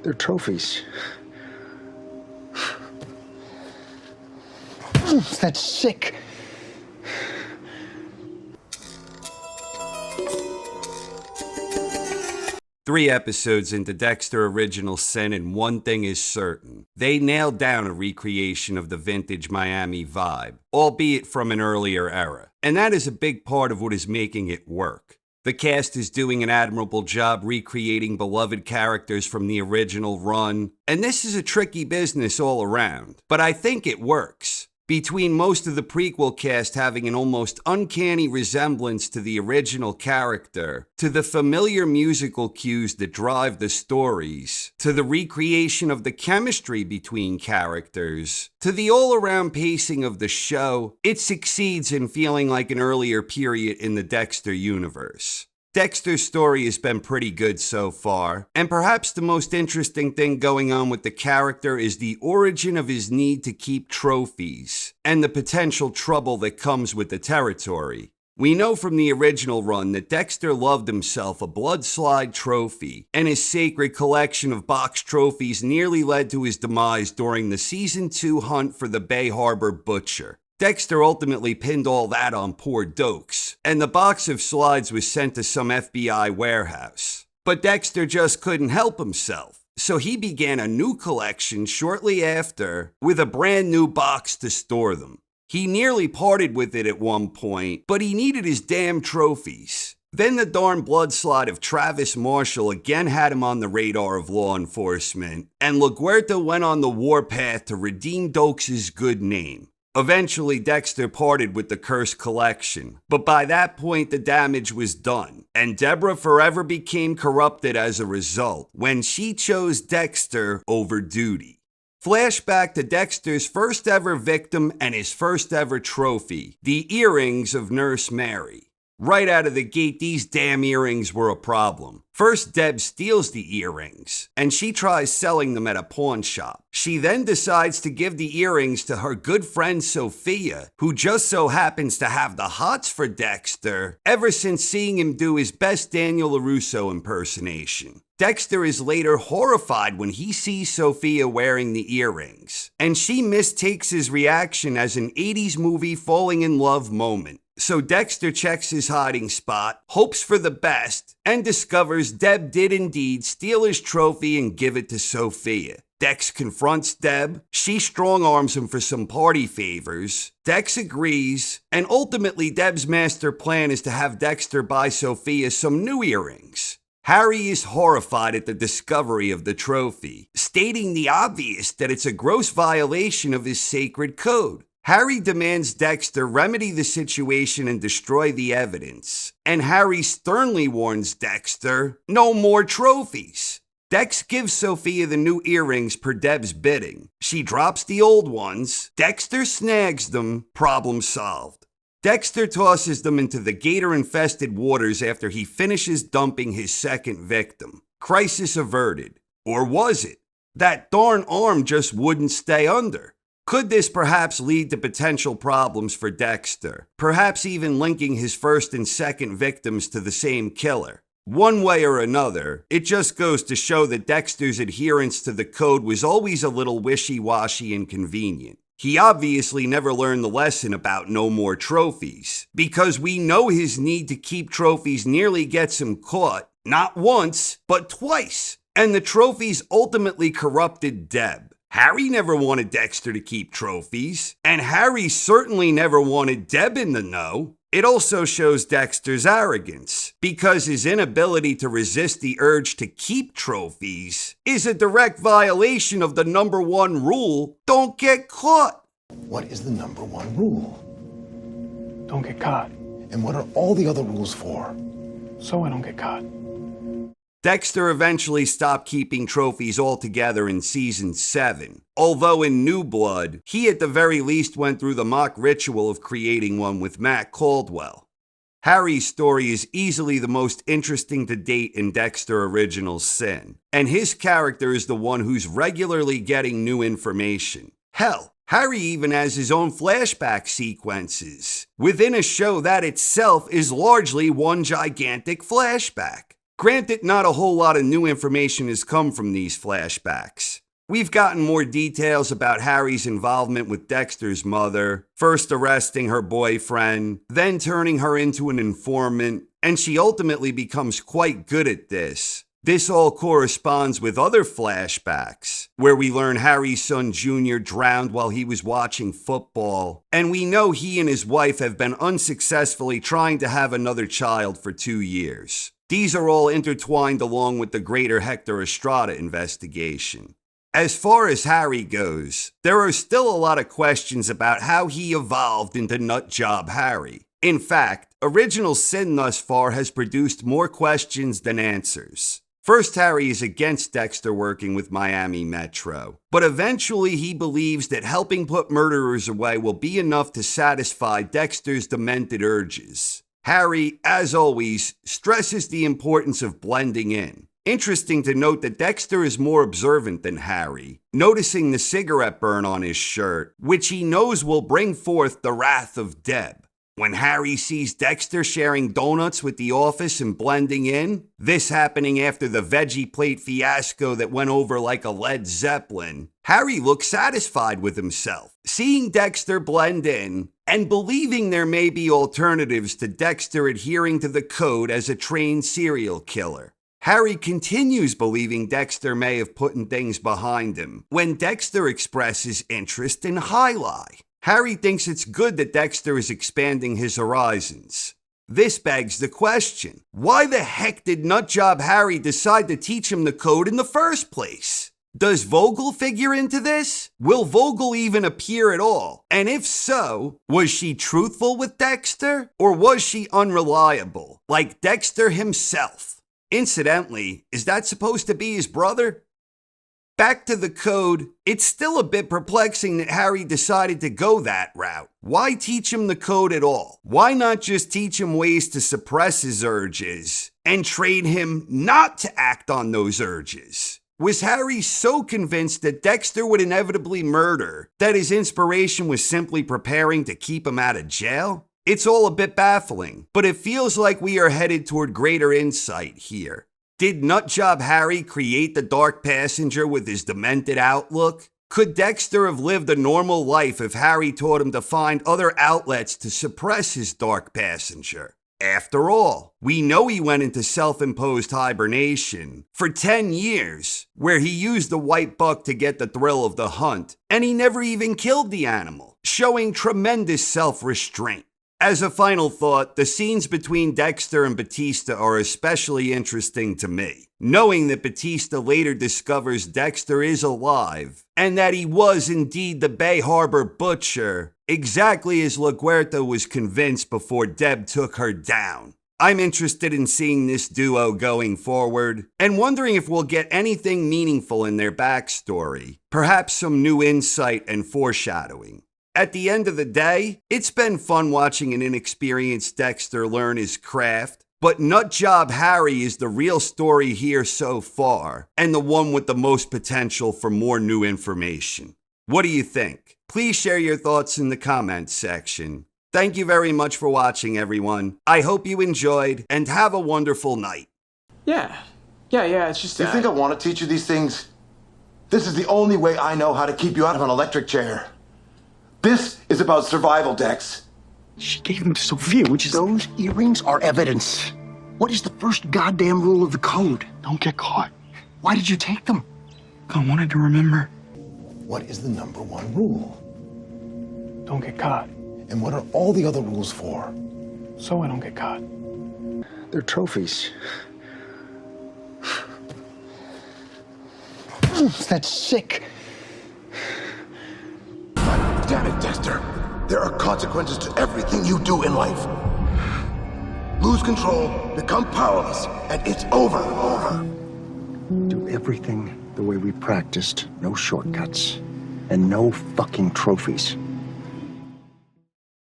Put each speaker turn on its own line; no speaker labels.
They're trophies. That's sick.
Three episodes into Dexter Original Sin, and one thing is certain. They nailed down a recreation of the vintage Miami vibe, albeit from an earlier era. And that is a big part of what is making it work. The cast is doing an admirable job recreating beloved characters from the original run, and this is a tricky business all around. But I think it works. Between most of the prequel cast having an almost uncanny resemblance to the original character, to the familiar musical cues that drive the stories, to the recreation of the chemistry between characters, to the all-around pacing of the show, it succeeds in feeling like an earlier period in the Dexter universe. Dexter's story has been pretty good so far, and perhaps the most interesting thing going on with the character is the origin of his need to keep trophies, and the potential trouble that comes with the territory. We know from the original run that Dexter loved himself a blood slide trophy, and his sacred collection of boxed trophies nearly led to his demise during the Season 2 hunt for the Bay Harbor Butcher. Dexter ultimately pinned all that on poor Dokes, and the box of slides was sent to some FBI warehouse. But Dexter just couldn't help himself, so he began a new collection shortly after with a brand new box to store them. He nearly parted with it at one point, but he needed his damn trophies. Then the darn blood slide of Travis Marshall again had him on the radar of law enforcement, and LaGuerta went on the warpath to redeem Dokes' good name. Eventually, Dexter parted with the cursed collection, but by that point the damage was done, and Deborah forever became corrupted as a result when she chose Dexter over duty. Flashback to Dexter's first ever victim and his first ever trophy, the earrings of Nurse Mary. Right out of the gate, these damn earrings were a problem. First, Deb steals the earrings, and she tries selling them at a pawn shop. She then decides to give the earrings to her good friend Sophia, who just so happens to have the hots for Dexter ever since seeing him do his best Daniel LaRusso impersonation. Dexter is later horrified when he sees Sophia wearing the earrings, and she mistakes his reaction as an 80s movie falling in love moment. So Dexter checks his hiding spot, hopes for the best, and discovers Deb did indeed steal his trophy and give it to Sophia. Dex confronts Deb, she strong-arms him for some party favors, Dex agrees, and ultimately Deb's master plan is to have Dexter buy Sophia some new earrings. Harry is horrified at the discovery of the trophy, stating the obvious that it's a gross violation of his sacred code. Harry demands Dexter remedy the situation and destroy the evidence, and Harry sternly warns Dexter, no more trophies. Dex gives Sophia the new earrings per Deb's bidding. She drops the old ones, Dexter snags them, problem solved. Dexter tosses them into the gator-infested waters after he finishes dumping his second victim. Crisis averted. Or was it? That darn arm just wouldn't stay under. Could this perhaps lead to potential problems for Dexter? Perhaps even linking his first and second victims to the same killer? One way or another, it just goes to show that Dexter's adherence to the code was always a little wishy-washy and convenient. He obviously never learned the lesson about no more trophies, because we know his need to keep trophies nearly gets him caught, not once, but twice. And the trophies ultimately corrupted Deb. Harry never wanted Dexter to keep trophies, and Harry certainly never wanted Deb in the know. It also shows Dexter's arrogance, because his inability to resist the urge to keep trophies is a direct violation of the number one rule: don't get caught.
What is the number one rule?
Don't get caught.
And what are all the other rules for?
So I don't get caught.
Dexter eventually stopped keeping trophies altogether in Season 7, although in New Blood, he at the very least went through the mock ritual of creating one with Matt Caldwell. Harry's story is easily the most interesting to date in Dexter Original Sin, and his character is the one who's regularly getting new information. Hell, Harry even has his own flashback sequences, within a show that itself is largely one gigantic flashback. Granted, not a whole lot of new information has come from these flashbacks. We've gotten more details about Harry's involvement with Dexter's mother, first arresting her boyfriend, then turning her into an informant, and she ultimately becomes quite good at this. This all corresponds with other flashbacks, where we learn Harry's son Jr. drowned while he was watching football, and we know he and his wife have been unsuccessfully trying to have another child for 2 years. These are all intertwined along with the greater Hector Estrada investigation. As far as Harry goes, there are still a lot of questions about how he evolved into Nutjob Harry. In fact, Original Sin thus far has produced more questions than answers. First, Harry is against Dexter working with Miami Metro, but eventually he believes that helping put murderers away will be enough to satisfy Dexter's demented urges. Harry, as always, stresses the importance of blending in. Interesting to note that Dexter is more observant than Harry, noticing the cigarette burn on his shirt, which he knows will bring forth the wrath of Deb. When Harry sees Dexter sharing donuts with the office and blending in, this happening after the veggie plate fiasco that went over like a Led Zeppelin, Harry looks satisfied with himself, seeing Dexter blend in and believing there may be alternatives to Dexter adhering to the code as a trained serial killer. Harry continues believing Dexter may have put things behind him when Dexter expresses interest in Highlight. Harry thinks it's good that Dexter is expanding his horizons. This begs the question, why the heck did Nutjob Harry decide to teach him the code in the first place? Does Vogel figure into this? Will Vogel even appear at all? And if so, was she truthful with Dexter? Or was she unreliable, like Dexter himself? Incidentally, is that supposed to be his brother? Back to the code, it's still a bit perplexing that Harry decided to go that route. Why teach him the code at all? Why not just teach him ways to suppress his urges and train him not to act on those urges? Was Harry so convinced that Dexter would inevitably murder that his inspiration was simply preparing to keep him out of jail? It's all a bit baffling, but it feels like we are headed toward greater insight here. Did Nutjob Harry create the Dark Passenger with his demented outlook? Could Dexter have lived a normal life if Harry taught him to find other outlets to suppress his Dark Passenger? After all, we know he went into self-imposed hibernation for 10 years, where he used the white buck to get the thrill of the hunt, and he never even killed the animal, showing tremendous self-restraint. As a final thought, the scenes between Dexter and Batista are especially interesting to me, knowing that Batista later discovers Dexter is alive, and that he was indeed the Bay Harbor Butcher, exactly as LaGuerta was convinced before Deb took her down. I'm interested in seeing this duo going forward, and wondering if we'll get anything meaningful in their backstory, perhaps some new insight and foreshadowing. At the end of the day, it's been fun watching an inexperienced Dexter learn his craft, but Nutjob Harry is the real story here so far, and the one with the most potential for more new information. What do you think? Please share your thoughts in the comments section. Thank you very much for watching, everyone. I hope you enjoyed, and have a wonderful night.
Yeah, it's just
Do you think I want to teach you these things? This is the only way I know how to keep you out of an electric chair. This is about survival, Dex.
She gave them to Sophia, which is...
Those earrings are evidence. What is the first goddamn rule of the code?
Don't get caught.
Why did you take them?
I wanted to remember.
What is the number one rule?
Don't get caught.
And what are all the other rules for?
So I don't get caught.
They're trophies.
That's sick.
Damn it, Dexter. There are consequences to everything you do in life. Lose control, become powerless, and it's over.
Do everything the way we practiced. No shortcuts. And no fucking trophies.